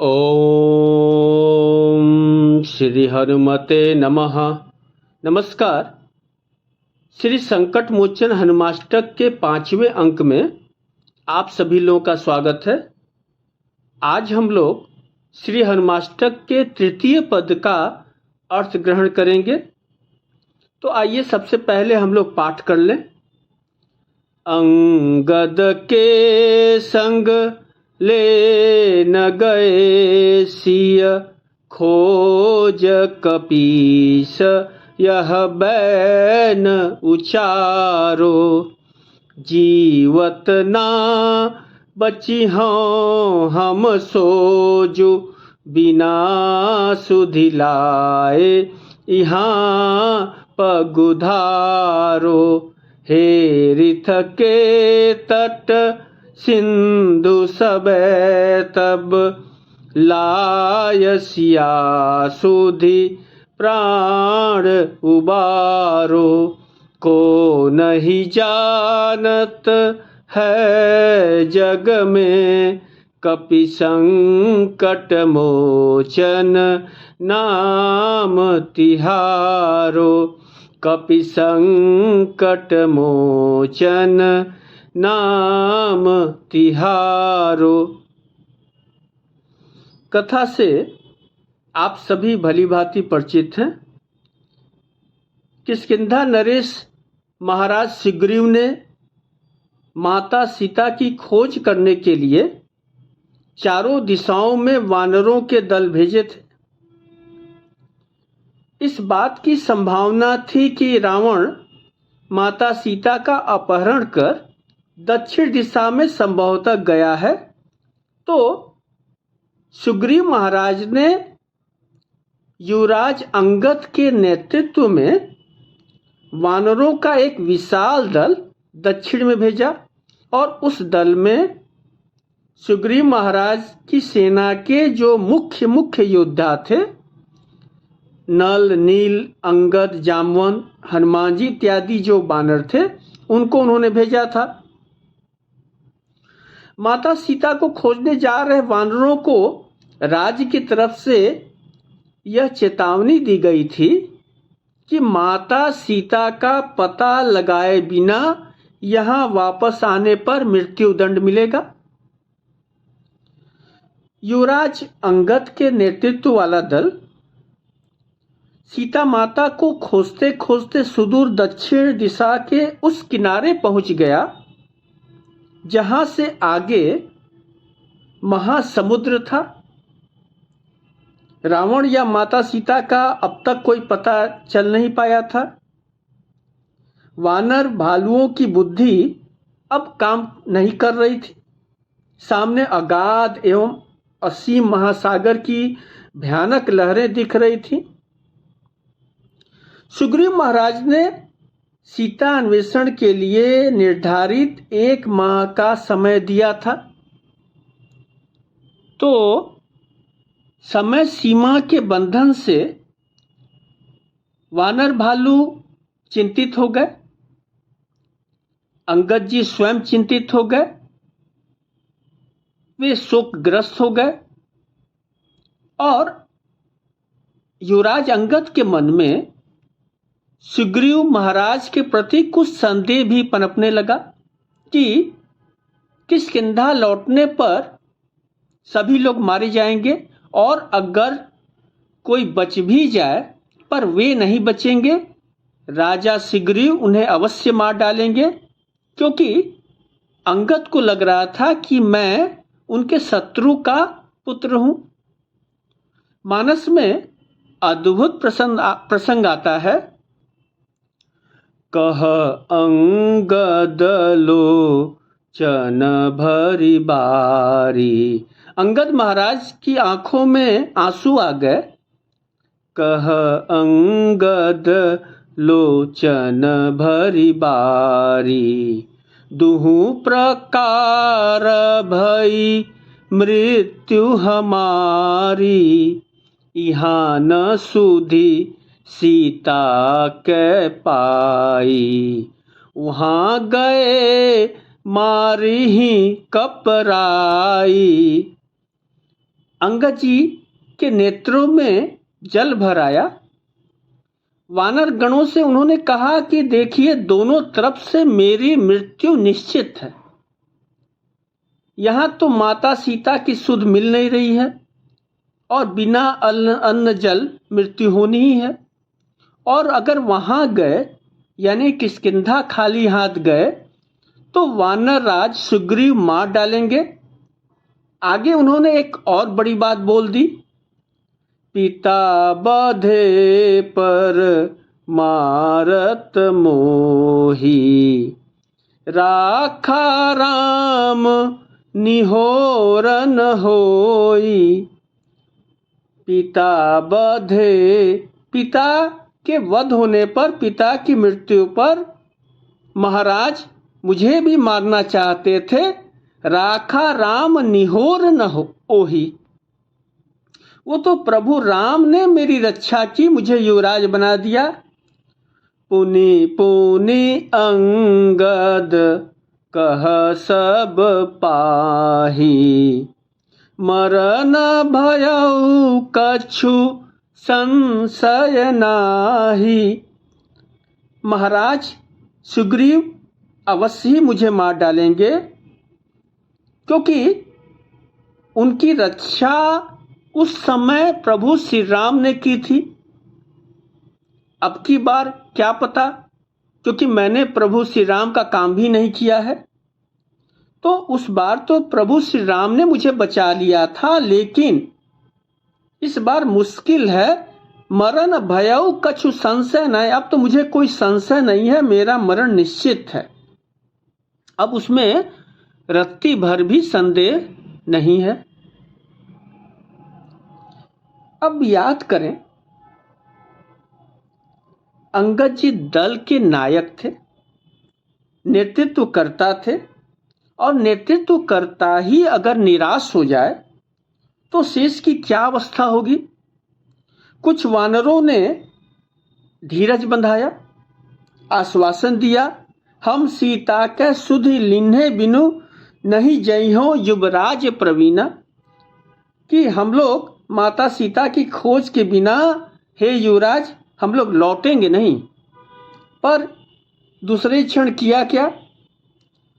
ओम श्री हनुमते नमः। नमस्कार। श्री संकट मोचन हनुमाष्टक के 5वें अंक में आप सभी लोगों का स्वागत है। आज हम लोग श्री हनुमाष्टक के 3 पद का अर्थ ग्रहण करेंगे। तो आइए सबसे पहले हम लोग पाठ कर लें। अंगद के संग ले न गए सिय, खोज कपीस यह बैन उचारो। जीवत ना बची हों हम सोजु, बिना सुधि लाए यहाँ पगुधारो। हेरिथ के तट सिंधु सबे, तब लाय सिया सुधि प्राण उबारो। को नहीं जानत है जग में, कपि संकट मोचन नाम तिहारो। कपि संकट मोचन नाम तिहारो। कथा से आप सभी भली भांति परिचित हैं। किष्किंधा नरेश महाराज सुग्रीव ने माता सीता की खोज करने के लिए चारों दिशाओं में वानरों के दल भेजे थे। इस बात की संभावना थी कि रावण माता सीता का अपहरण कर दक्षिण दिशा में संभवतः गया है। तो सुग्रीव महाराज ने युवराज अंगद के नेतृत्व में वानरों का एक विशाल दल दक्षिण में भेजा और उस दल में सुग्रीव महाराज की सेना के जो मुख्य योद्धा थे, नल, नील, अंगद, जामवन, हनुमान जी इत्यादि जो वानर थे, उनको उन्होंने भेजा था। माता सीता को खोजने जा रहे वानरों को राज्य की तरफ से यह चेतावनी दी गई थी कि माता सीता का पता लगाए बिना यहां वापस आने पर मृत्युदंड मिलेगा। युवराज अंगद के नेतृत्व वाला दल सीता माता को खोजते खोजते सुदूर दक्षिण दिशा के उस किनारे पहुंच गया जहां से आगे महासमुद्र था। रावण या माता सीता का अब तक कोई पता चल नहीं पाया था। वानर भालुओं की बुद्धि अब काम नहीं कर रही थी। सामने अगाध एवं असीम महासागर की भयानक लहरें दिख रही थी। सुग्रीव महाराज ने सीता अन्वेषण के लिए निर्धारित 1 माह का समय दिया था। तो समय सीमा के बंधन से वानर भालू चिंतित हो गए। अंगद जी स्वयं चिंतित हो गए। वे शोकग्रस्त हो गए और युवराज अंगद के मन में सुग्रीव महाराज के प्रति कुछ संदेह भी पनपने लगा कि किष्किंधा लौटने पर सभी लोग मारे जाएंगे और अगर कोई बच भी जाए पर वे नहीं बचेंगे। राजा सुग्रीव उन्हें अवश्य मार डालेंगे, क्योंकि अंगद को लग रहा था कि मैं उनके शत्रु का पुत्र हूं। मानस में अद्भुत प्रसंग आता है। कह अंगद लोचन भरी बारी। अंगद महाराज की आंखों में आंसू आ गए। कह अंगद लोचन भरी बारी, दुहु प्रकार भई मृत्यु हमारी। इहाँ न सुधि सीता के पाई, वहाँ गए मारी ही कपराई। अंगद जी के नेत्रों में जल भर आया। वानर गणों से उन्होंने कहा कि देखिए, दोनों तरफ से मेरी मृत्यु निश्चित है। यहां तो माता सीता की सुध मिल नहीं रही है और बिना अन्न जल मृत्यु होनी ही है। और अगर वहां गए यानी किष्किंधा खाली हाथ गए तो वानर राज सुग्रीव मार डालेंगे। आगे उन्होंने एक और बड़ी बात बोल दी, पिता बधे पर मारत मोही, राखा राम निहोरन होई। पिता बधे, पिता के वध होने पर, पिता की मृत्यु पर महाराज मुझे भी मारना चाहते थे। राखा राम निहोर न हो ओही, वो तो प्रभु राम ने मेरी रक्षा की, मुझे युवराज बना दिया। पुनि पुनि अंगद कह सब पाही, मरन भयउ कछु संशय नाही। महाराज सुग्रीव अवश्य ही मुझे मार डालेंगे, क्योंकि उनकी रक्षा उस समय प्रभु श्री राम ने की थी। अब की बार क्या पता, क्योंकि मैंने प्रभु श्री राम का काम भी नहीं किया है। तो उस बार तो प्रभु श्री राम ने मुझे बचा लिया था, लेकिन इस बार मुश्किल है। मरण भयउ कछु संशय नहीं, अब तो मुझे कोई संशय नहीं है, मेरा मरण निश्चित है। अब उसमें रत्ती भर भी संदेह नहीं है। अब याद करें, अंगद जी दल के नायक थे, नेतृत्व करता थे, और नेतृत्व करता ही अगर निराश हो जाए तो शेष की क्या अवस्था होगी। कुछ वानरों ने धीरज बंधाया, आश्वासन दिया, हम सीता के सुधि लिन्हे बिनु नहीं जइहो युवराज प्रवीणा, कि हम लोग माता सीता की खोज के बिना हे युवराज हम लोग लौटेंगे नहीं। पर दूसरे क्षण किया क्या,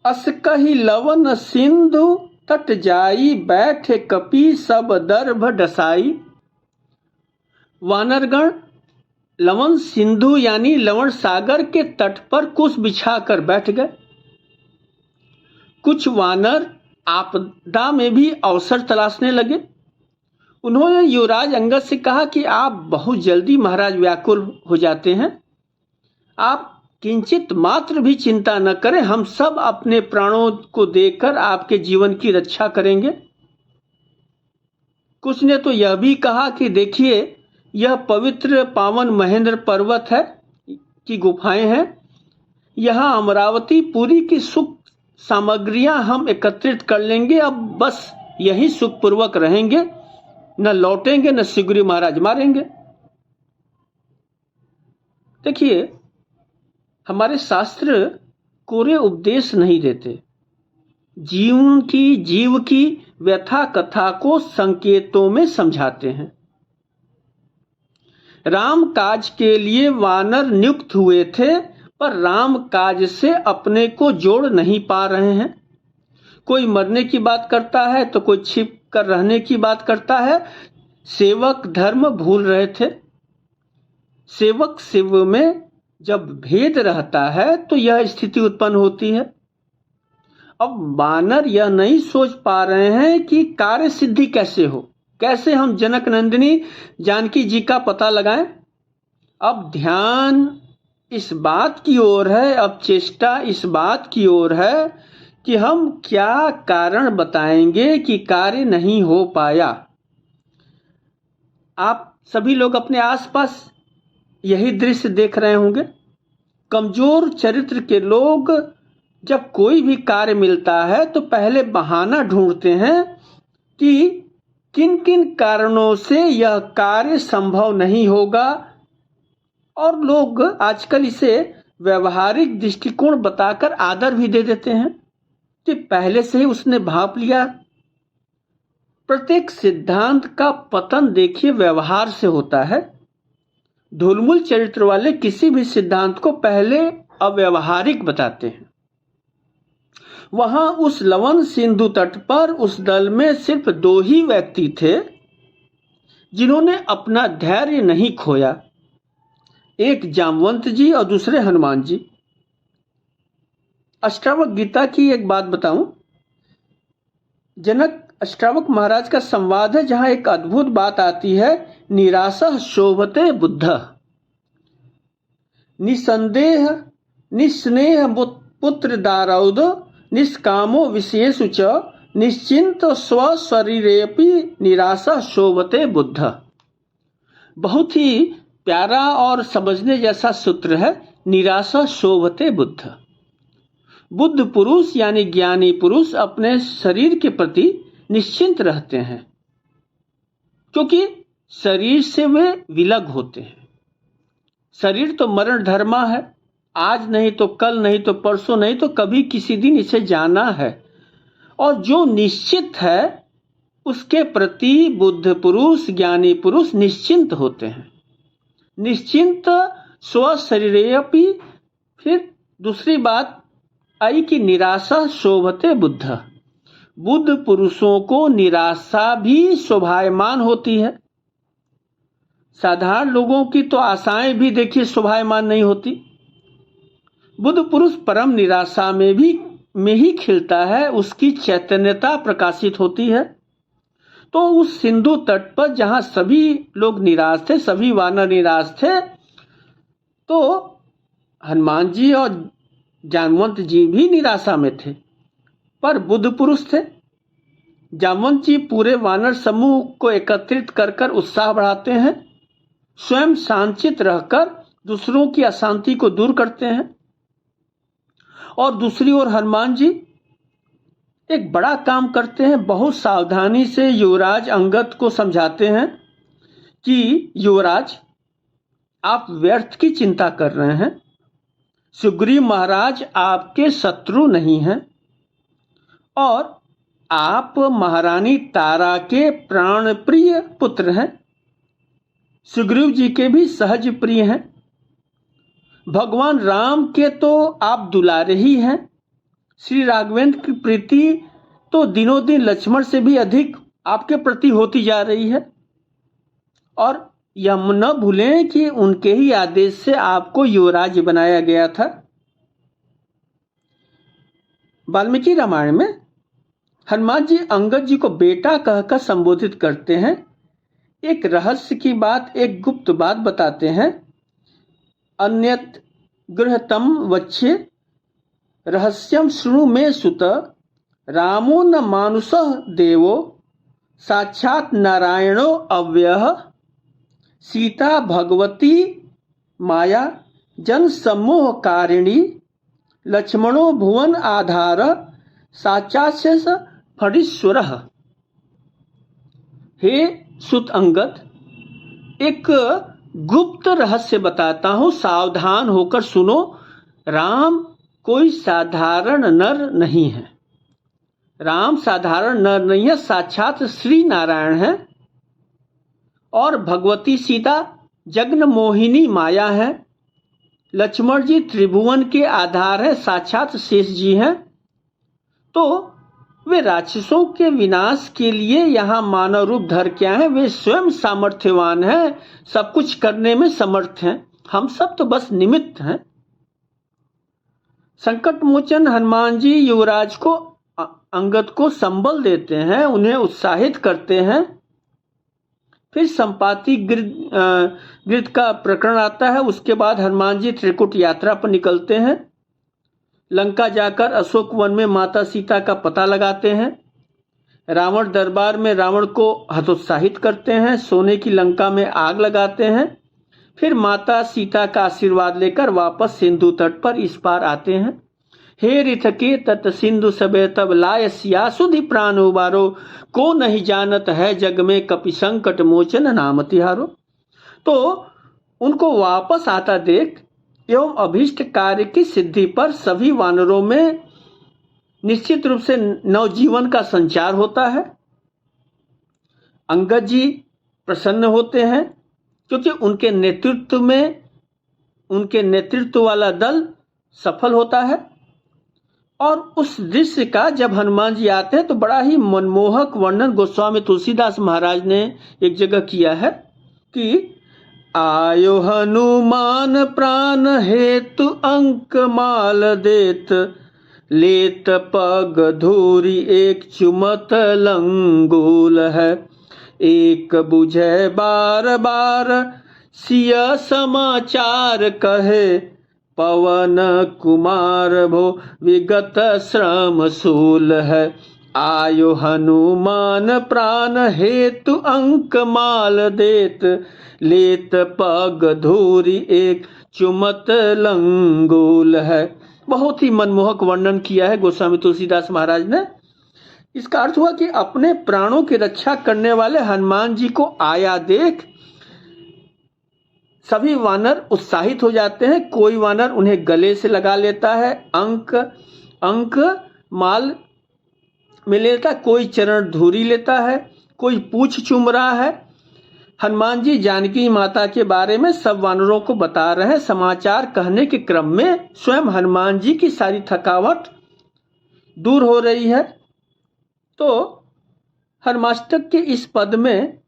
अस कही लवन सिंधु तट जाई, बैठे कपि सब दर्भ डसाई। वानरगण लवन सिंधु यानी लवण सागर के तट पर कुश बिछाकर बैठ गए। कुछ वानर आपदा में भी अवसर तलाशने लगे। उन्होंने युवराज अंगद से कहा कि आप बहुत जल्दी महाराज व्याकुल हो जाते हैं, आप किंचित मात्र भी चिंता न करें, हम सब अपने प्राणों को देकर आपके जीवन की रक्षा करेंगे। कुछ ने तो यह भी कहा कि देखिए, यह पवित्र पावन महेंद्र पर्वत है की गुफाएं हैं, यहाँ अमरावती पुरी की सुख सामग्रियां हम एकत्रित कर लेंगे, अब बस यही सुखपूर्वक रहेंगे, न लौटेंगे न सुग्रीव महाराज मारेंगे। देखिए, हमारे शास्त्र कोरे उपदेश नहीं देते, जीव की व्यथा कथा को संकेतों में समझाते हैं। राम काज के लिए वानर नियुक्त हुए थे, पर राम काज से अपने को जोड़ नहीं पा रहे हैं। कोई मरने की बात करता है तो कोई छिप कर रहने की बात करता है। सेवक धर्म भूल रहे थे। सेवक शिव में जब भेद रहता है तो यह स्थिति उत्पन्न होती है। अब वानर यह नहीं सोच पा रहे हैं कि कार्य सिद्धि कैसे हो, कैसे हम जनक नंदिनी जानकी जी का पता लगाएं। अब ध्यान इस बात की ओर है, अब चेष्टा इस बात की ओर है कि हम क्या कारण बताएंगे कि कार्य नहीं हो पाया। आप सभी लोग अपने आसपास यही दृश्य देख रहे होंगे। कमजोर चरित्र के लोग जब कोई भी कार्य मिलता है तो पहले बहाना ढूंढते हैं कि किन किन कारणों से यह कार्य संभव नहीं होगा, और लोग आजकल इसे व्यवहारिक दृष्टिकोण बताकर आदर भी दे देते हैं कि पहले से ही उसने भाप लिया। प्रत्येक सिद्धांत का पतन देखिए व्यवहार से होता है। ढुलमुल चरित्र वाले किसी भी सिद्धांत को पहले अव्यवहारिक बताते हैं। वहां उस लवण सिंधु तट पर उस दल में सिर्फ 2 ही व्यक्ति थे जिन्होंने अपना धैर्य नहीं खोया, एक जामवंत जी और दूसरे हनुमान जी। अष्टावक गीता की एक बात बताऊं, जनक अष्टावक महाराज का संवाद है जहां एक अद्भुत बात आती है, निरासः शोभते बुद्ध, निसंदेह निस्नेह पुत्र दारौद, निष्कामो विशेषु च, निश्चिंत स्वशरीरेपि निरासः शोभते बुद्ध। बहुत ही प्यारा और समझने जैसा सूत्र है, निरासः शोभते बुद्ध। बुद्ध पुरुष यानी ज्ञानी पुरुष अपने शरीर के प्रति निश्चिंत रहते हैं, क्योंकि शरीर से वे विलग होते हैं। शरीर तो मरण धर्मा है, आज नहीं तो कल, नहीं तो परसों, नहीं तो कभी किसी दिन इसे जाना है। और जो निश्चित है उसके प्रति बुद्ध पुरुष, ज्ञानी पुरुष निश्चिंत होते हैं। निश्चिंत स्वशरीरेपि। फिर दूसरी बात आई कि निराशा शोभते बुद्ध। बुद्ध पुरुषों को निराशा भी शोभायमान होती है। साधारण लोगों की तो आशाएं भी देखिए शोभायमान नहीं होती। बुद्ध पुरुष परम निराशा में ही खिलता है, उसकी चैतन्यता प्रकाशित होती है। तो उस सिंधु तट पर जहां सभी लोग निराश थे, सभी वानर निराश थे, तो हनुमान जी और जामवंत जी भी निराशा में थे, पर बुद्ध पुरुष थे। जामवंत जी पूरे वानर समूह को एकत्रित कर कर उत्साह बढ़ाते हैं, स्वयं शांतचित्त रहकर दूसरों की अशांति को दूर करते हैं। और दूसरी ओर हनुमान जी एक बड़ा काम करते हैं, बहुत सावधानी से युवराज अंगद को समझाते हैं कि युवराज, आप व्यर्थ की चिंता कर रहे हैं। सुग्रीव महाराज आपके शत्रु नहीं हैं और आप महारानी तारा के प्राण प्रिय पुत्र हैं, सुग्रीव जी के भी सहज प्रिय हैं। भगवान राम के तो आप दुलारे ही हैं। श्री राघवेंद्र की प्रीति तो दिनों दिन लक्ष्मण से भी अधिक आपके प्रति होती जा रही है। और यह न भूलें कि उनके ही आदेश से आपको युवराज बनाया गया था। वाल्मीकि रामायण में हनुमान जी अंगद जी को बेटा कहकर संबोधित करते हैं। एक रहस्य की बात, एक गुप्त बात बताते हैं। अन्यत् गृहतम वच्चे रहस्यम शृणु मे सुत, रामो न मानुषः देवो साक्षात् नारायणो अव्ययः, सीता भगवती माया जन समूह कारिणी, लक्ष्मणो भुवन आधार साक्षात् फणीश्वरः। हे सुत अंगद, एक गुप्त रहस्य बताता हूं, सावधान होकर सुनो। राम कोई साधारण नर नहीं है। राम साधारण नर नहीं है, साक्षात श्री नारायण है। और भगवती सीता जगन मोहिनी माया है। लक्ष्मण जी त्रिभुवन के आधार है, साक्षात शेष जी हैं। तो वे राक्षसों के विनाश के लिए यहाँ मानव रूप धर के आए हैं। वे स्वयं सामर्थ्यवान हैं, सब कुछ करने में समर्थ हैं। हम सब तो बस निमित्त हैं। संकट मोचन हनुमान जी युवराज को, अंगद को संबल देते हैं, उन्हें उत्साहित करते हैं। फिर संपाति गिर्द का प्रकरण आता है। उसके बाद हनुमान जी त्रिकुट यात्रा पर निकलते हैं। लंका जाकर अशोक वन में माता सीता का पता लगाते हैं। रावण दरबार में रावण को हतोत्साहित करते हैं, सोने की लंका में आग लगाते हैं। फिर माता सीता का आशीर्वाद लेकर वापस सिंधु तट पर इस पार आते हैं। हे रिथके तत सिंधु सबे तब लाय सिया सुधि प्राण उबारो, को नहीं जानत है जग में कपि संकट मोचन नाम तिहारो। तो उनको वापस आता देख एवं अभीष्ट कार्य की सिद्धि पर सभी वानरों में निश्चित रूप से नवजीवन का संचार होता है। अंगद जी प्रसन्न होते हैं क्योंकि उनके नेतृत्व वाला दल सफल होता है। और उस दृश्य का जब हनुमान जी आते हैं तो बड़ा ही मनमोहक वर्णन गोस्वामी तुलसीदास महाराज ने एक जगह किया है कि आयो हनुमान प्राण हेतु अंक माल देत, लेत पग धूरी एक चुमत लंगूल है, एक बुझे बार बार सिय समाचार कहे, पवन कुमार भो विगत श्रम शूल है, आयो हनुमान प्राण हेतु अंक माल देत, लेत पग धूरी एक चुमत लंगूल है। बहुत ही मनमोहक वर्णन किया है गोस्वामी तुलसीदास महाराज ने। इसका अर्थ हुआ कि अपने प्राणों की रक्षा करने वाले हनुमान जी को आया देख सभी वानर उत्साहित हो जाते हैं। कोई वानर उन्हें गले से लगा लेता है, अंक माल में लेता, कोई चरण धूरी लेता है, कोई पूछ चूम रहा है। हनुमान जी जानकी माता के बारे में सब वानरों को बता रहे हैं। समाचार कहने के क्रम में स्वयं हनुमान जी की सारी थकावट दूर हो रही है। तो हनुमाष्टक के इस पद में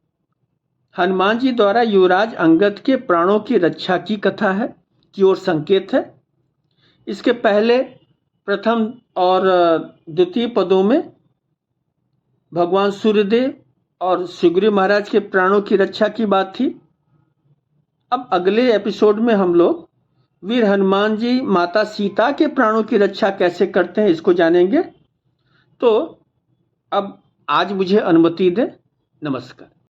हनुमान जी द्वारा युवराज अंगद के प्राणों की रक्षा की कथा है की ओर संकेत है। इसके पहले प्रथम और द्वितीय पदों में भगवान सूर्यदेव और सुग्रीव महाराज के प्राणों की रक्षा की बात थी। अब अगले एपिसोड में हम लोग वीर हनुमान जी माता सीता के प्राणों की रक्षा कैसे करते हैं इसको जानेंगे। तो अब आज मुझे अनुमति दें। नमस्कार।